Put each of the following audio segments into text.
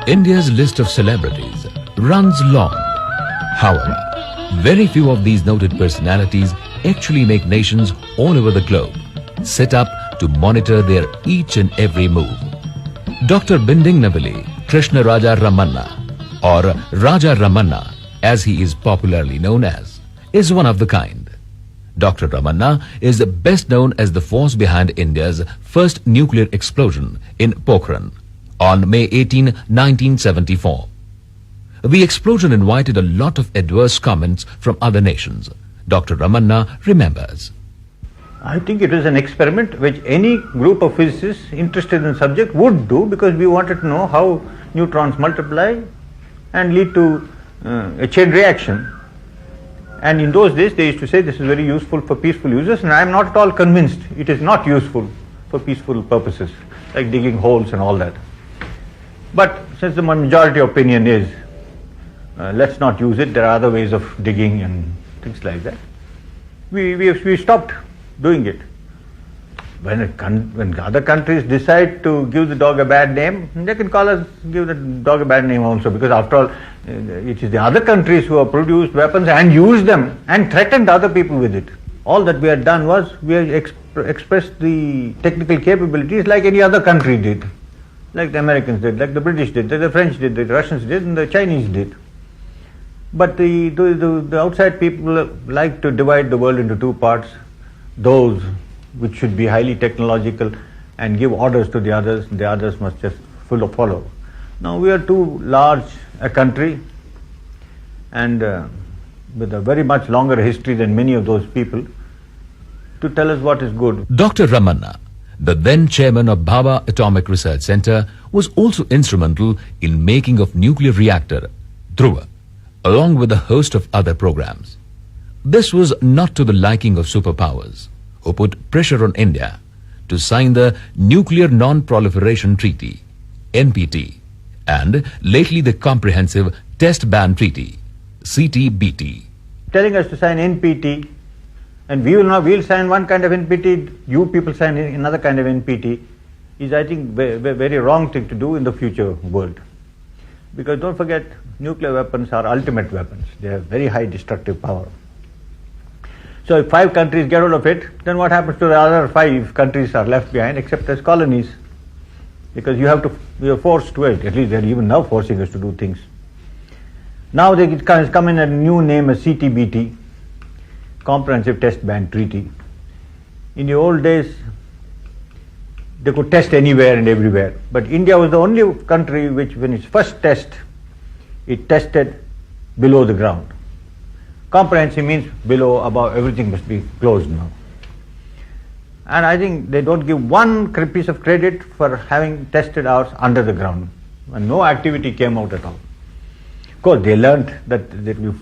India's list of celebrities runs long. However, very few of these noted personalities actually make nations all over the globe sit up to monitor their each and every move. Dr. Bindingnavili Krishna Raja Ramanna, or Raja Ramanna as he is popularly known as, is one of the kind. Dr. Ramanna is best known as the force behind India's first nuclear explosion in Pokhran on May 18, 1974. The explosion invited a lot of adverse comments from other nations. Dr. Ramanna remembers. I think it was an experiment which any group of physicists interested in the subject would do, because we wanted to know how neutrons multiply and lead to a chain reaction. And in those days they used to say this is very useful for peaceful uses, and I am not at all convinced it is not useful for peaceful purposes, like digging holes and all that. But since the majority opinion is let's not use it, there are other ways of digging and things like that, we stopped doing it. When other countries decide to give the dog a bad name, they can give the dog a bad name also, because after all it is the other countries who have produced weapons and used them and threatened other people with it. All that we had done was we had expressed the technical capabilities like any other country did, like the Americans did, like the British did, like the French did, the Russians did, and the Chinese did. But the outside people like to divide the world into two parts, those which should be highly technological and give orders to the others must just follow. Now we are too large a country and with a very much longer history than many of those people to tell us what is good. Dr. Ramanna, the then chairman of Bhabha Atomic Research Center, was also instrumental in making of nuclear reactor Dhruva, along with a host of other programs. This was not to the liking of superpowers, who put pressure on India to sign the Nuclear Non-Proliferation Treaty, NPT, and lately the Comprehensive Test Ban Treaty, CTBT. Telling us to sign NPT, and we'll sign one kind of NPT, you people sign another kind of NPT, is I think very wrong thing to do in the future world. Because don't forget, nuclear weapons are ultimate weapons. They have very high destructive power. So if 5 countries get hold of it, then what happens to the other 5 countries are left behind except as colonies? Because we are forced to it. At least they're even now forcing us to do things. Now they come in a new name as CTBT, Comprehensive Test Ban Treaty. In the old days, they could test anywhere and everywhere. But India was the only country which, when its first test, it tested below the ground. Comprehensive means below, above, everything must be closed now. And I think they don't give one piece of credit for having tested ours under the ground. And no activity came out at all. Of course, they learnt that it will be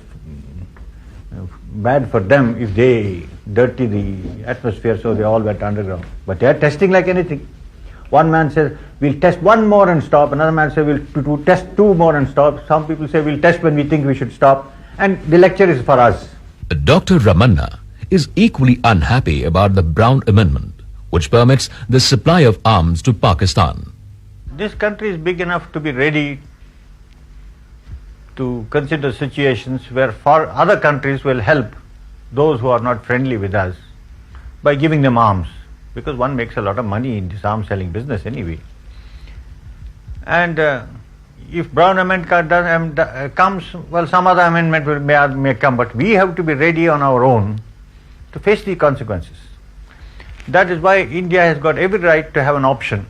bad for them if they dirty the atmosphere, so they all went underground. But they are testing like anything. One man says, we'll test 1 more and stop. Another man says, we'll test 2 more and stop. Some people say, we'll test when we think we should stop. And the lecture is for us. Dr. Ramanna is equally unhappy about the Brown Amendment, which permits the supply of arms to Pakistan. This country is big enough to be ready to consider situations where other countries will help those who are not friendly with us by giving them arms, because one makes a lot of money in this arms selling business anyway. And if Brown Amendment comes, well, some other amendment may come, but we have to be ready on our own to face the consequences. That is why India has got every right to have an option,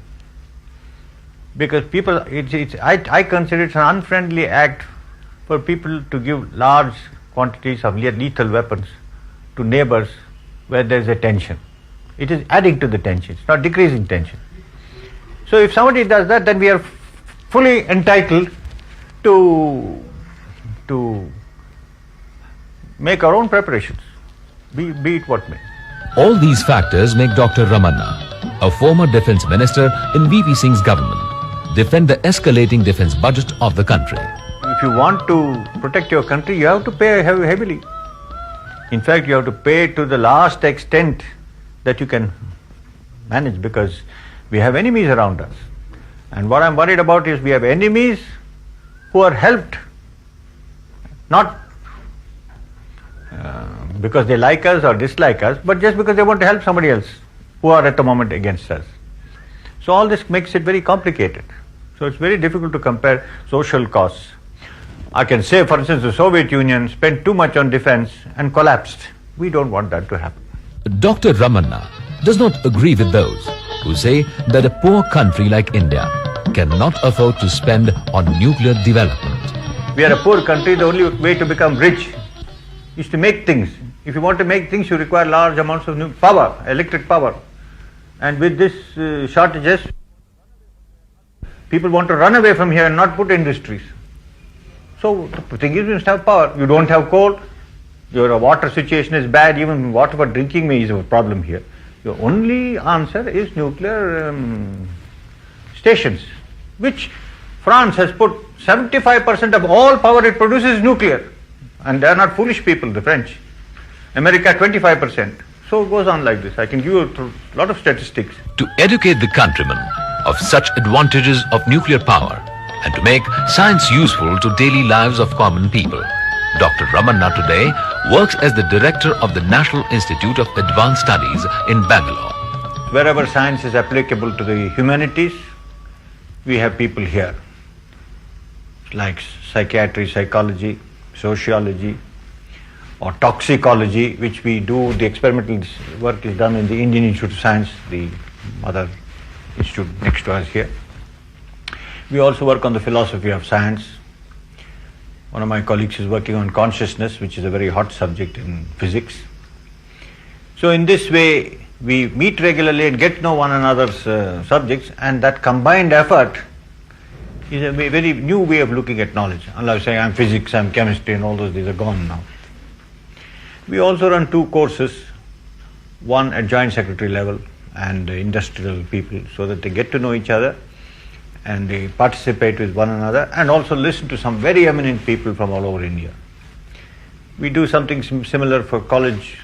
because people, I consider it an unfriendly act for people to give large quantities of lethal weapons to neighbors where there is a tension. It is adding to the tension, it's not decreasing tension. So if somebody does that, then we are fully entitled to make our own preparations, be it what may. All these factors make Dr. Ramanna, a former defense minister in VP Singh's government, defend the escalating defense budget of the country. If you want to protect your country, you have to pay heavily. In fact, you have to pay to the last extent that you can manage, because we have enemies around us. And what I'm worried about is we have enemies who are helped, not because they like us or dislike us, but just because they want to help somebody else who are at the moment against us. So all this makes it very complicated. So it's very difficult to compare social costs. I can say, for instance, the Soviet Union spent too much on defense and collapsed. We don't want that to happen. Dr. Ramanna does not agree with those who say that a poor country like India cannot afford to spend on nuclear development. We are a poor country. The only way to become rich is to make things. If you want to make things, you require large amounts of power, electric power. And with this shortages, people want to run away from here and not put industries. So the thing is, you must have power. You don't have coal, your water situation is bad, even water for drinking is a problem here. Your only answer is nuclear stations, which France has put 75% of all power it produces is nuclear. And they are not foolish people, the French. America 25%. So it goes on like this. I can give you a lot of statistics. To educate the countrymen of such advantages of nuclear power and to make science useful to daily lives of common people, Dr. Ramanna today works as the director of the National Institute of Advanced Studies in Bangalore. Wherever science is applicable to the humanities, we have people here, like psychiatry, psychology, sociology, or toxicology, which we do. The experimental work is done in the Indian Institute of Science, the other institute next to us here. We also work on the philosophy of science. One of my colleagues is working on consciousness, which is a very hot subject in physics. So in this way, we meet regularly and get to know one another's subjects, and that combined effort is a very new way of looking at knowledge. Unlike saying I'm physics, I'm chemistry, and all these are gone now. We also run 2 courses, one at joint secretary level and industrial people, so that they get to know each other and they participate with one another and also listen to some very eminent people from all over India. We do something similar for college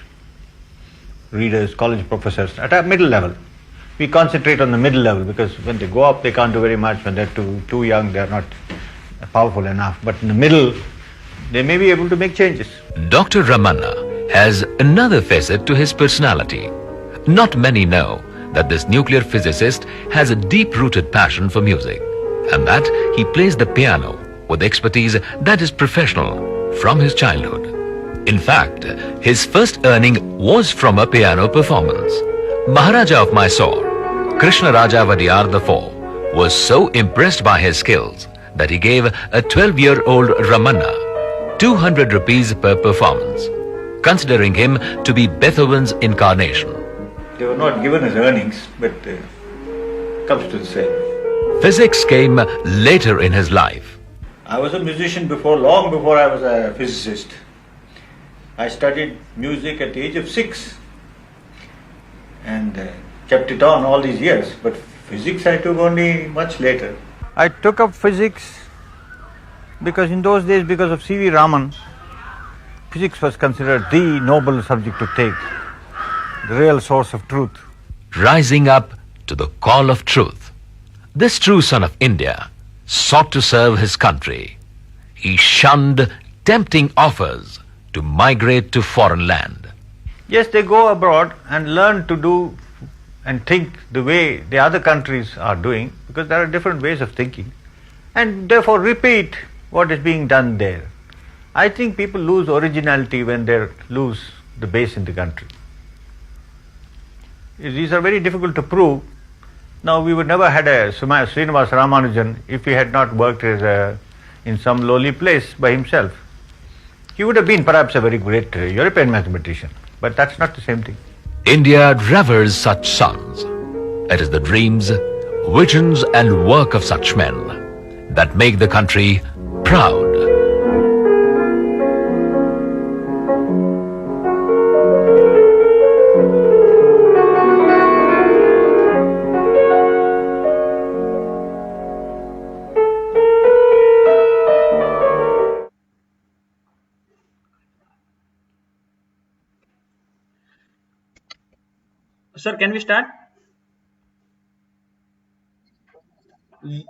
readers, college professors at a middle level. We concentrate on the middle level because when they go up they can't do very much. When they're too young, they're not powerful enough. But in the middle, they may be able to make changes. Dr. Ramanna has another facet to his personality. Not many know that this nuclear physicist has a deep-rooted passion for music and that he plays the piano with expertise that is professional from his childhood. In fact, his first earning was from a piano performance. Maharaja of Mysore, Krishna Raja Vadiyar IV, was so impressed by his skills that he gave a 12-year-old Ramanna 200 rupees per performance, considering him to be Beethoven's incarnation. They were not given as earnings, but comes to the same. Physics came later in his life. I was a musician long before I was a physicist. I studied music at the age of 6 and kept it on all these years, but physics I took only much later. I took up physics because in those days, because of C.V. Raman, physics was considered the noble subject to take, the real source of truth. Rising up to the call of truth, this true son of India sought to serve his country. He shunned tempting offers to migrate to foreign land. Yes, they go abroad and learn to do and think the way the other countries are doing, because there are different ways of thinking, and therefore repeat what is being done there. I think people lose originality when they lose the base in the country. These are very difficult to prove. Now, we would never had a Srinivas Ramanujan if he had not worked in some lowly place by himself. He would have been perhaps a very great European mathematician, but that's not the same thing. India reveres such sons. It is the dreams, visions and work of such men that make the country proud. Sir, can we start?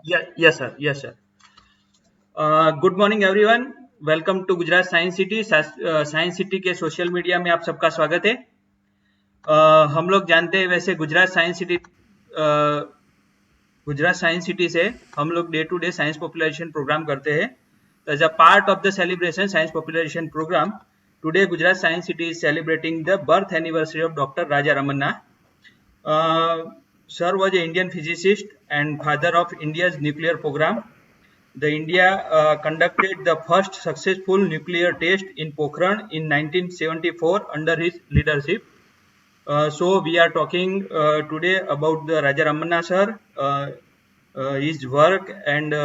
Yeah, yes, sir. Yes, sir. Good morning everyone, welcome to Gujarat science city. Science city के social media में आप सबका स्वागत है। हम लोग जानते हैं वैसे गुजरात साइंस सिटी से हम लोग day to day science popularization program करते हैं। As a part of the celebration science popularization program, today Gujarat science city is celebrating the birth anniversary of Dr. Raja Ramanna. Sir was an Indian physicist and father of India's nuclear program. The India conducted the first successful nuclear test in Pokhran in 1974 under his leadership. So we are talking today about the Raja Ramanna sir, his work and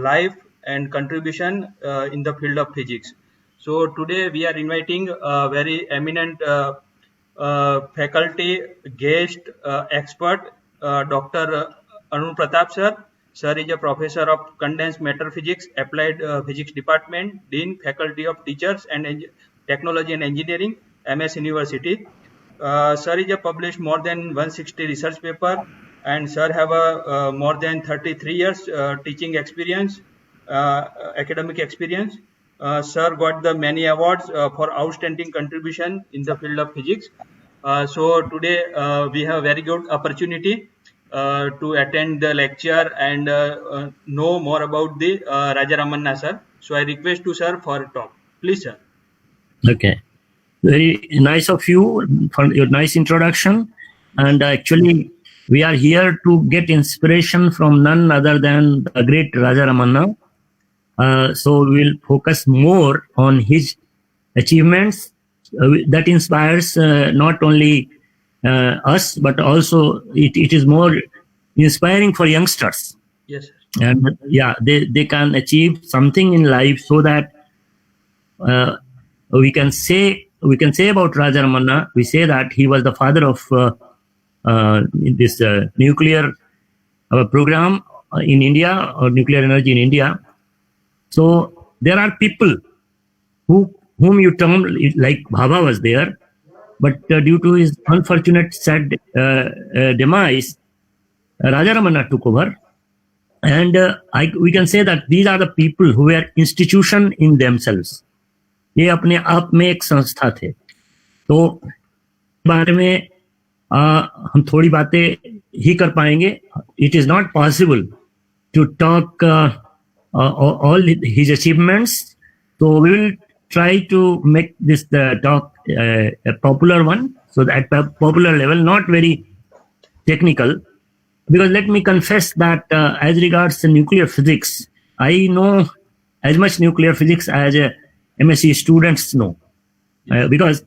life and contribution in the field of physics. So today we are inviting a very eminent faculty guest expert, Dr. Arun Pratap sir. Sir is a professor of condensed matter physics, applied physics department, dean, faculty of teachers and technology and engineering, MS University. Sir is a published more than 160 research paper, and sir have a more than 33 years teaching experience, academic experience. Sir got the many awards for outstanding contribution in the field of physics. So today we have very good opportunity to attend the lecture and know more about the Raja Ramanna sir. So I request to sir for a talk. Please sir. Okay. Very nice of you for your nice introduction. And actually, we are here to get inspiration from none other than the great Raja Ramanna. So we will focus more on his achievements that inspires not only us, but also it is more inspiring for youngsters. Yes sir. And yeah, they can achieve something in life so that we can say about Raja Ramanna, we say that he was the father of this nuclear program in India, or nuclear energy in India. So there are people whom you term, like Bhabha was there, but due to his unfortunate sad demise, Raja Ramanna took over. And we can say that these are the people who were institution in themselves. ये अपने आप में एक संस्था थे। तो बारे में हम थोड़ी बातें ही कर पाएंगे। It is not possible to talk all his achievements. So we will try to make this talk a popular one, so that at a popular level, not very technical. Because let me confess that as regards the nuclear physics, I know as much nuclear physics as MSc students know, because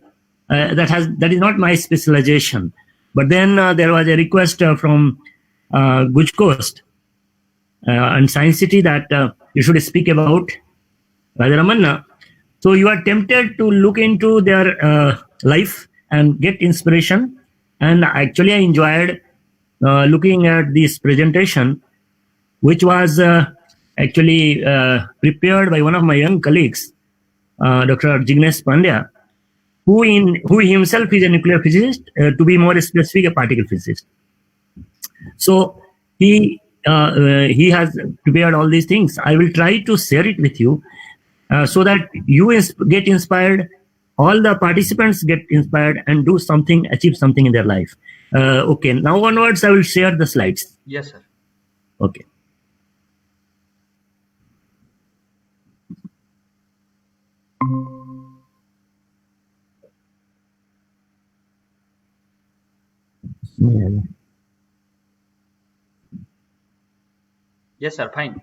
that is not my specialization. But then there was a request from Guj Coast and Science City that you should speak about Raja Ramanna. So you are tempted to look into their life and get inspiration. And actually I enjoyed looking at this presentation, which was actually prepared by one of my young colleagues, Dr. Jignesh Pandya, who himself is a nuclear physicist, to be more specific, a particle physicist. So he has prepared all these things. I will try to share it with you so that you get inspired, all the participants get inspired and do something, achieve something in their life. Okay, now onwards I will share the slides. Yes sir. Okay. Yes sir, fine.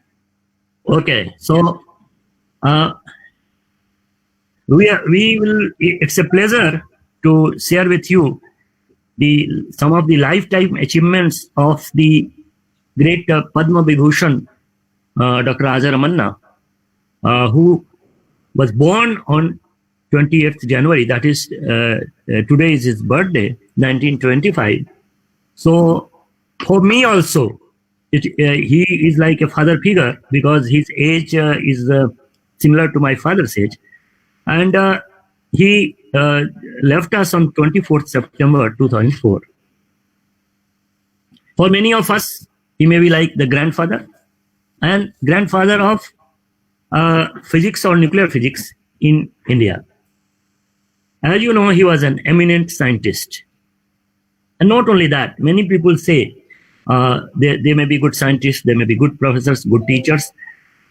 Okay, so we will. It's a pleasure to share with you some of the lifetime achievements of the great Padma Vibhushan, Dr. Raja Ramanna, who was born on 28th January. That is, today is his birthday, 1925. So for me also, he is like a father figure because his age is similar to my father's age. And he left us on 24th September 2004. For many of us, he may be like the grandfather and grandfather of physics or nuclear physics in India. As you know, he was an eminent scientist. And not only that, many people say they may be good scientists, they may be good professors, good teachers,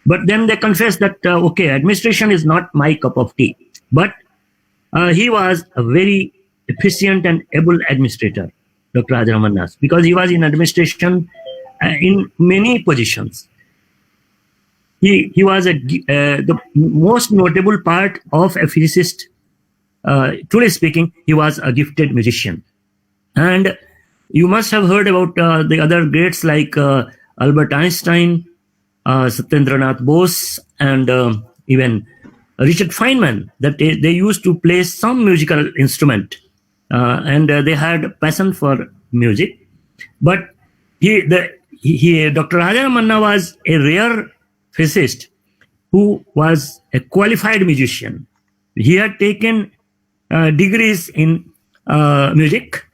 but then they confess that, okay, administration is not my cup of tea. But he was a very efficient and able administrator, Dr. Rajaram Nas, because he was in administration in many positions. He was the most notable part of a physicist. Truly speaking, he was a gifted musician. And you must have heard about the other greats like Albert Einstein, Satyendranath Bose, and even Richard Feynman, that they used to play some musical instrument, and they had passion for music. But Dr. Rajaram Manna was a rare physicist who was a qualified musician. He had taken degrees in music.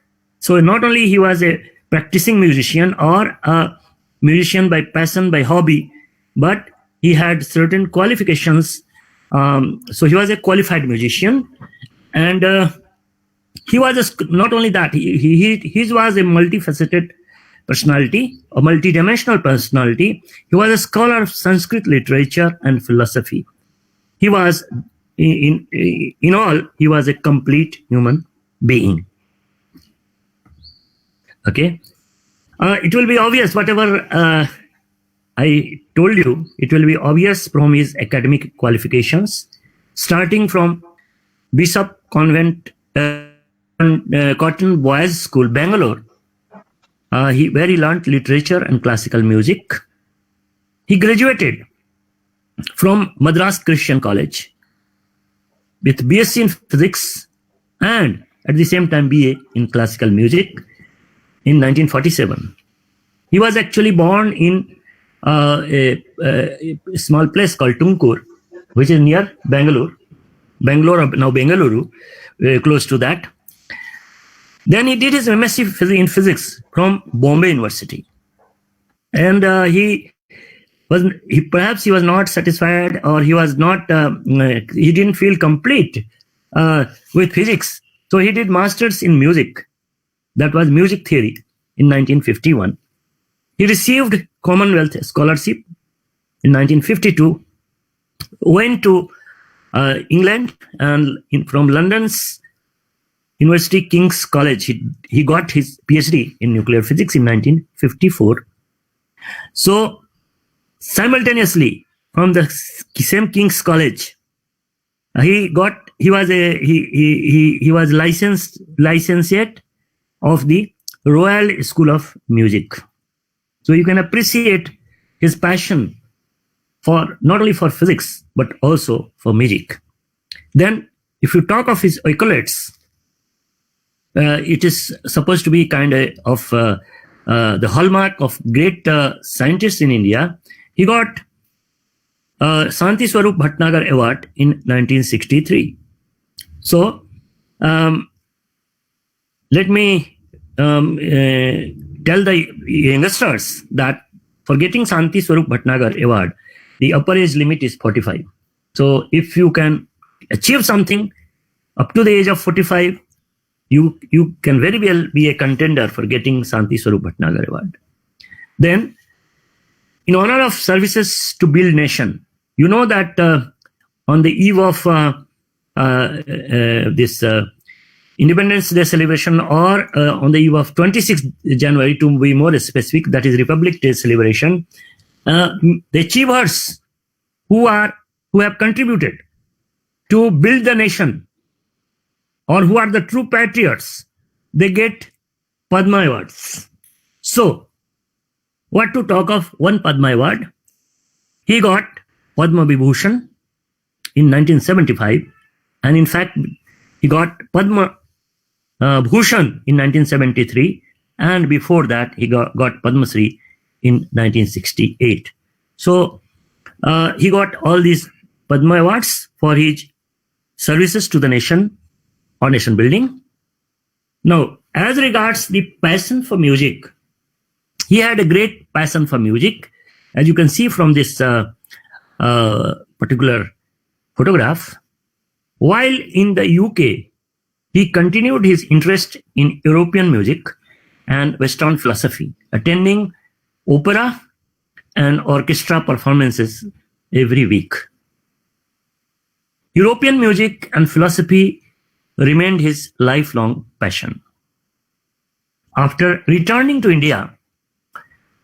So not only he was a practicing musician or a musician by passion, by hobby, but he had certain qualifications. So he was a qualified musician, and he was not only that, he was a multifaceted personality, a multidimensional personality. He was a scholar of Sanskrit literature and philosophy. He was, in all, he was a complete human being. Okay, it will be obvious, whatever I told you, it will be obvious from his academic qualifications, starting from Bishop Convent Cotton Boys School, Bangalore, where he learnt literature and classical music. He graduated from Madras Christian College with BSc in physics and at the same time BA in classical music in 1947. He was actually born in a small place called Tumkur, which is near Bangalore, now Bengaluru, close to that. Then he did his MSc in physics from Bombay University. And he was not satisfied, or he didn't feel complete with physics. So he did masters in music. That was music theory in 1951. He received Commonwealth Scholarship in 1952, went to England, and from London's University King's College, he got his PhD in nuclear physics in 1954. So simultaneously, from the same King's College, he was licentiate of the Royal School of Music. So you can appreciate his passion for not only for physics but also for music. Then, if you talk of his accolades, it is supposed to be kind of the hallmark of great scientists in India. He got Santi Swarup Bhatnagar Award in 1963. So, let me tell the youngsters that for getting Santi Swarup Bhatnagar Award, the upper age limit is 45. So if you can achieve something up to the age of 45, you can very well be a contender for getting Santi Swarup Bhatnagar Award. Then, in honor of services to build nation, you know that on the eve of this Independence Day celebration, or on the eve of 26th January, to be more specific, that is Republic Day celebration, the achievers who have contributed to build the nation, or who are the true patriots, they get Padma Awards. So, what to talk of one Padma Award? He got Padma Vibhushan in 1975, and in fact, he got Padma Bhushan in 1973, and before that, he got Padma Shri in 1968. So, he got all these Padma Awards for his services to the nation or nation building. Now, as regards the passion for music, he had a great passion for music. As you can see from this particular photograph. While in the UK, he continued his interest in European music and Western philosophy, attending opera and orchestra performances every week. European music and philosophy remained his lifelong passion. After returning to India,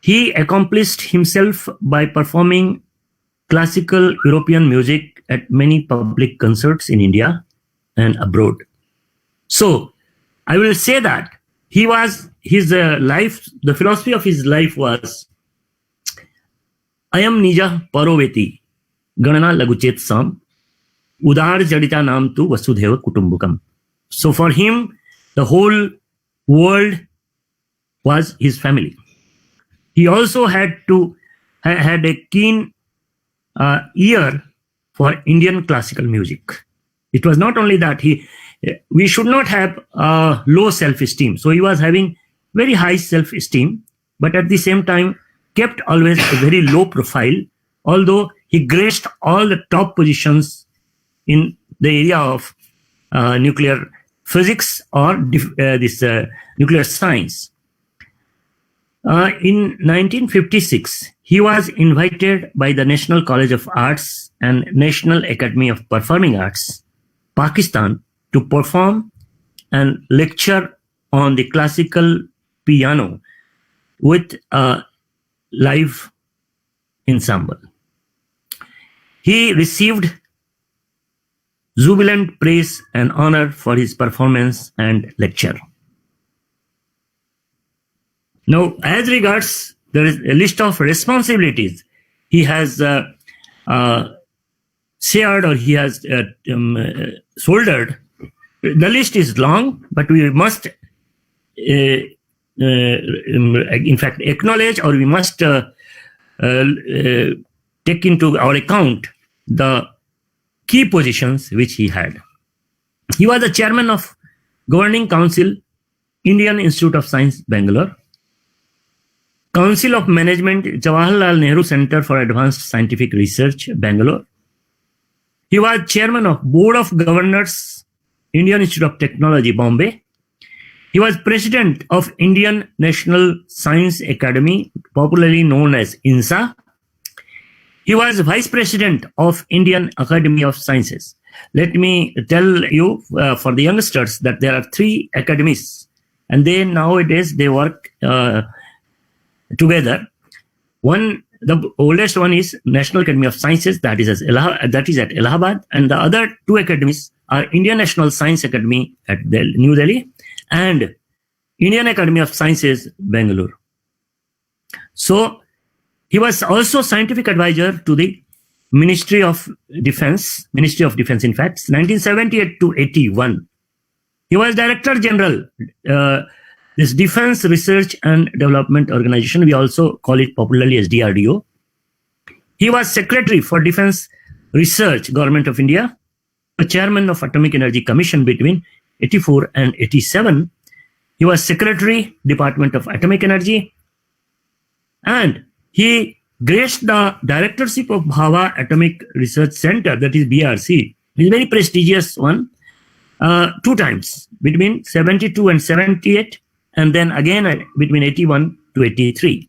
he accomplished himself by performing classical European music at many public concerts in India and abroad. So, I will say that his life, the philosophy of his life was, Ayam nija paroveti, ganana laguchet sam, udar jadita nam tu vasudhaiva kutumbakam. So for him, the whole world was his family. He also had a keen ear for Indian classical music. It was not only that we should not have low self-esteem. So he was having very high self-esteem, but at the same time kept always a very low profile, although he graced all the top positions in the area of nuclear physics or nuclear science. In 1956, he was invited by the National College of Arts and National Academy of Performing Arts, Pakistan, to perform and lecture on the classical piano with a live ensemble. He received jubilant praise and honor for his performance and lecture. Now, as regards there is a list of responsibilities he has shared or he has shouldered. The list is long, but we must, in fact, acknowledge, or we must take into our account the key positions which he had. He was the chairman of Governing Council, Indian Institute of Science, Bangalore, Council of Management, Jawaharlal Nehru Center for Advanced Scientific Research, Bangalore. He was chairman of Board of Governors, Indian Institute of Technology, Bombay. He was president of Indian National Science Academy, popularly known as INSA. He was vice president of Indian Academy of Sciences. Let me tell you for the youngsters that there are 3 academies, and nowadays they work together. The oldest one is National Academy of Sciences, that is at Allahabad, and the other 2 academies are Indian National Science Academy at New Delhi and Indian Academy of Sciences, Bangalore. So he was also scientific advisor to the Ministry of Defense, in fact, 1978 to 81. He was Director General, this Defense Research and Development Organization. We also call it popularly as DRDO. He was Secretary for Defense Research, Government of India, the Chairman of Atomic Energy Commission between 84 and 87. He was Secretary, Department of Atomic Energy, and he graced the directorship of Bhabha Atomic Research Center, that is BRC. It's a very prestigious one, 2 times, between 72 and 78, and then again between 81 to 83.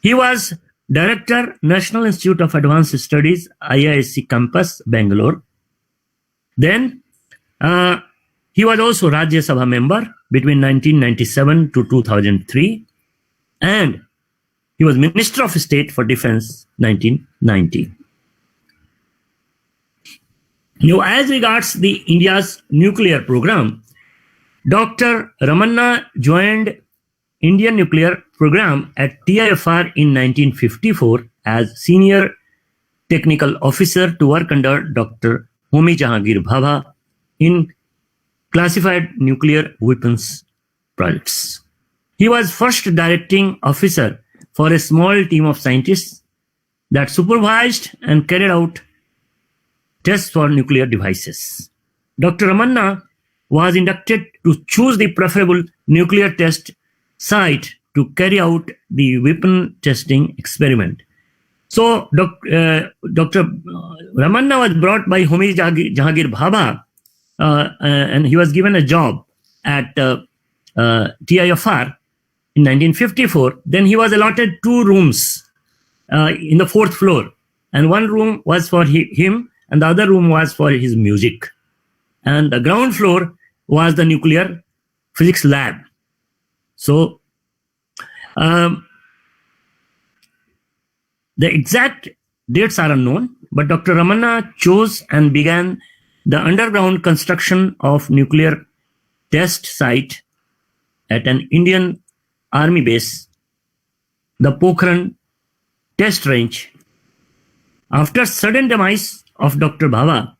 He was Director, National Institute of Advanced Studies, IISc Campus, Bangalore. Then he was also Rajya Sabha member between 1997 to 2003, and he was Minister of State for Defense 1990. Now, as regards the India's nuclear program, Dr. Ramanna joined Indian nuclear program at TIFR in 1954 as senior technical officer to work under Dr. Homi Jahangir Bhabha in classified nuclear weapons projects. He was first directing officer for a small team of scientists that supervised and carried out tests for nuclear devices. Dr. Ramanna was inducted to choose the preferable nuclear test site to carry out the weapon testing experiment. So Dr. Ramanna was brought by Homi Jahangir Bhabha, and he was given a job at TIFR in 1954. Then he was allotted 2 rooms in the 4th floor, and one room was for him, and the other room was for his music. And the ground floor was the nuclear physics lab. So the exact dates are unknown, but Dr. Ramanna chose and began the underground construction of nuclear test site at an Indian Army base, the Pokhran Test Range. After sudden demise of Dr. Bhabha,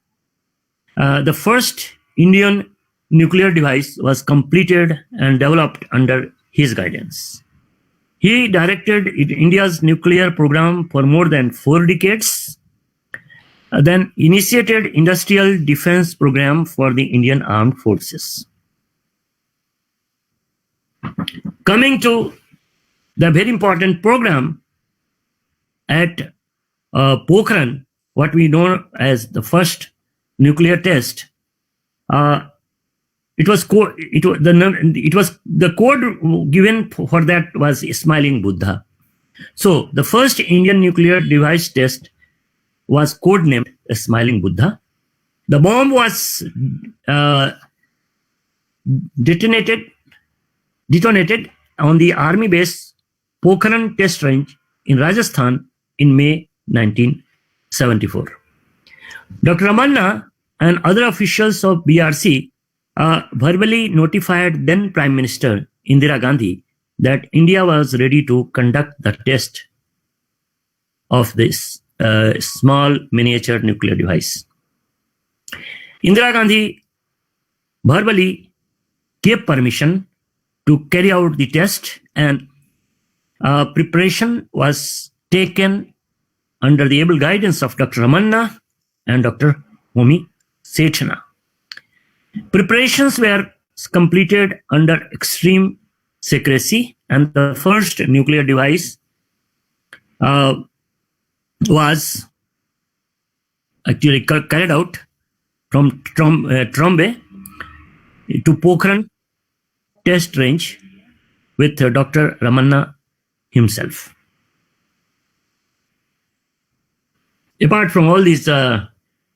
the first Indian nuclear device was completed and developed under his guidance. He directed India's nuclear program for more than 4 decades, then initiated industrial defense program for the Indian Armed Forces. Coming to the very important program at Pokhran, what we know as the first nuclear test, it was the code given for that was Smiling Buddha. So the first Indian nuclear device test was codenamed Smiling Buddha. The bomb was detonated on the army base Pokhran Test Range in Rajasthan in May 1974. Dr. Ramanna and other officials of BRC verbally notified then Prime Minister Indira Gandhi that India was ready to conduct the test of this small miniature nuclear device. Indira Gandhi verbally gave permission to carry out the test, and preparation was taken under the able guidance of Dr. Ramanna and Dr. Homi Sethna. Preparations were completed under extreme secrecy, and the first nuclear device was actually carried out from Trombe to Pokhran Test Range with Dr. Ramanna himself. Apart from all these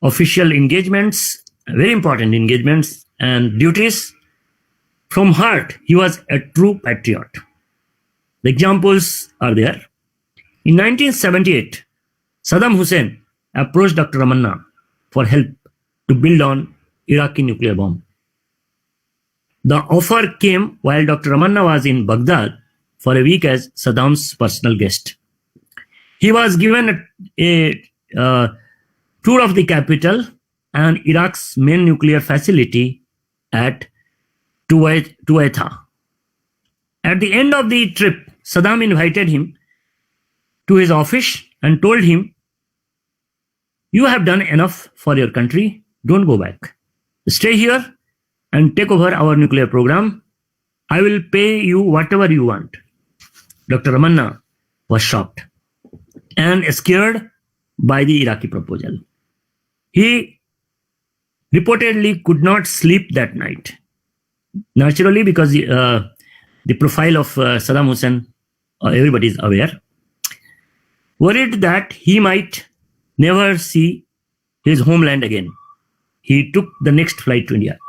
official engagements, very important engagements and duties, from heart, he was a true patriot. The examples are there. In 1978, Saddam Hussein approached Dr. Ramanna for help to build on Iraqi nuclear bomb. The offer came while Dr. Ramanna was in Baghdad for a week as Saddam's personal guest. He was given a tour of the capital and Iraq's main nuclear facility at Tuwaitha. At the end of the trip, Saddam invited him to his office and told him, "You have done enough for your country. Don't go back. Stay here and take over our nuclear program. I will pay you whatever you want." Dr. Ramanna was shocked and scared by the Iraqi proposal. He reportedly could not sleep that night. Naturally, because the profile of Saddam Hussein, everybody is aware. Worried that he might never see his homeland again, he took the next flight to India.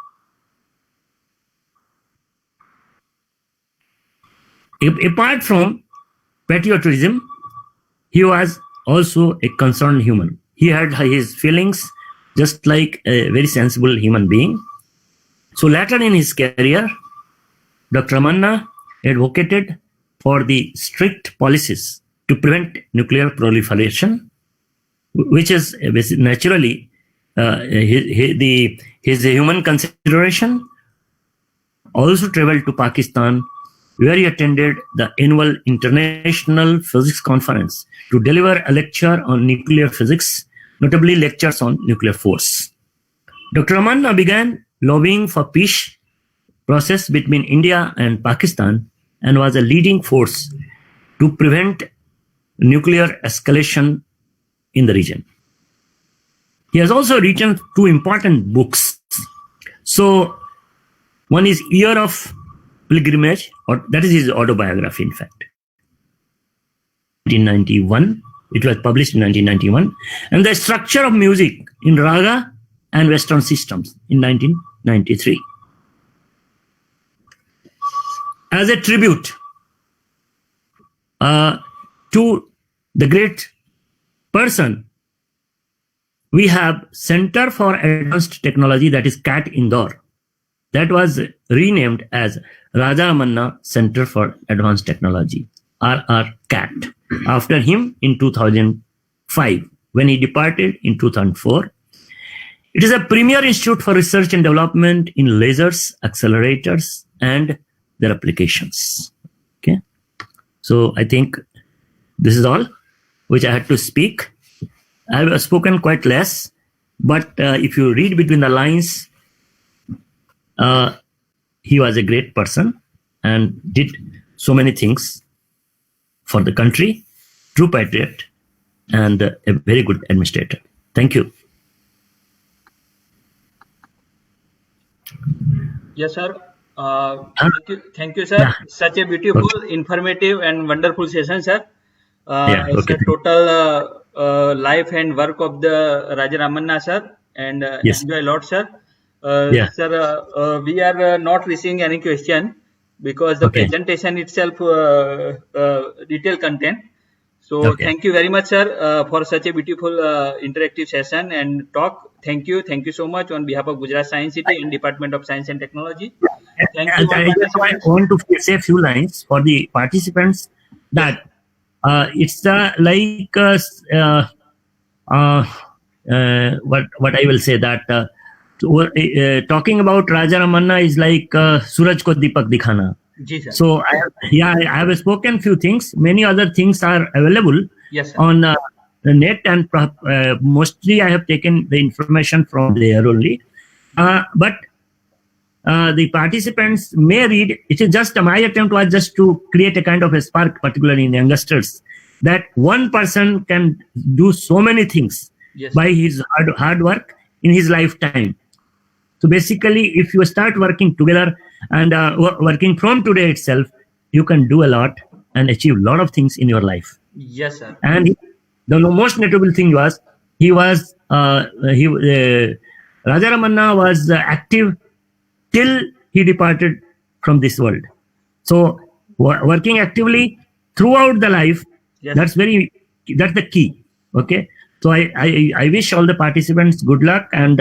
Apart from patriotism, he was also a concerned human. He had his feelings just like a very sensible human being. So later in his career, Dr. Ramanna advocated for the strict policies to prevent nuclear proliferation, which is naturally his human consideration. Also traveled to Pakistan, where he attended the annual International Physics Conference to deliver a lecture on nuclear physics, notably lectures on nuclear force. Dr. Ramanna began lobbying for peace process between India and Pakistan and was a leading force to prevent nuclear escalation in the region. He has also written 2 important books. So one is Year of Pilgrimage, or that is his autobiography, in fact. 1991, it was published in 1991, and The Structure of Music in Raga and Western Systems in 1993. As a tribute to the great person, we have Center for Advanced Technology, that is CAT Indore. That was renamed as Raja Ramanna Center for Advanced Technology, RRCAT, after him in 2005, when he departed in 2004. It is a premier institute for research and development in lasers, accelerators, and their applications. Okay, so I think this is all which I had to speak. I have spoken quite less, but if you read between the lines, he was a great person and did so many things for the country, true patriot, and a very good administrator. Thank you. Yes, sir. Thank you, sir. Yeah. Such a beautiful, informative, and wonderful session, sir. It's okay. a total life and work of the Raja Ramanna, sir, and Yes. enjoy a lot, sir. Yeah. Sir, we are not receiving any question because the Okay. presentation itself detailed content. So Okay. thank you very much, sir, for such a beautiful interactive session and talk. Thank you so much on behalf of Gujarat Science City and Department of Science and Technology. Thank you, And all I just participants. want to say a few lines for the participants that it's what I will say, that talking about Raja Ramanna is like Suraj ko Deepak dikhana. Ji, sir. So I have spoken few things. Many other things are available Yes, sir. on the net, and mostly I have taken the information from there only. But the participants may read. It is just my attempt was just to create a kind of a spark, particularly in youngsters, that one person can do so many things Yes, by his hard work in his lifetime. So basically, if you start working together and working from today itself, you can do a lot and achieve a lot of things in your life. yes, sir. And the most notable thing was Raja Ramanna was active till he departed from this world. So working actively throughout the life, Yes. that's the key. Okay. So I wish all the participants good luck, and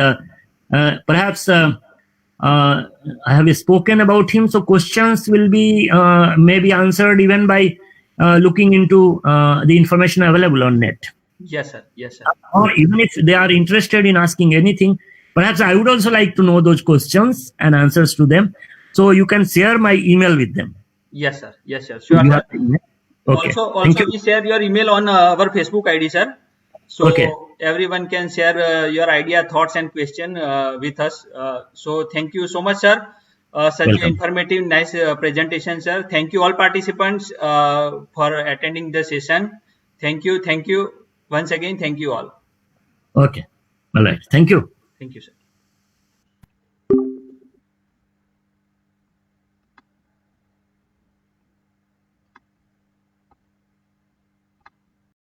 perhaps I have spoken about him, so questions will be maybe answered even by looking into the information available on net. Yes, sir. Yes, sir. Or even if they are interested in asking anything, perhaps I would also like to know those questions and answers to them. So you can share my email with them. Yes, sir. Yes, sir. Sure, You sir. have the email? Okay. Also, Thank you. we share your email on our Facebook ID, sir. So Okay. everyone can share your idea, thoughts, and question with us. So thank you so much, sir. Such an Welcome. informative, nice presentation, sir. Thank you all participants for attending the session. Thank you. Once again, thank you all. Okay. All right. Thank you. Thank you, sir.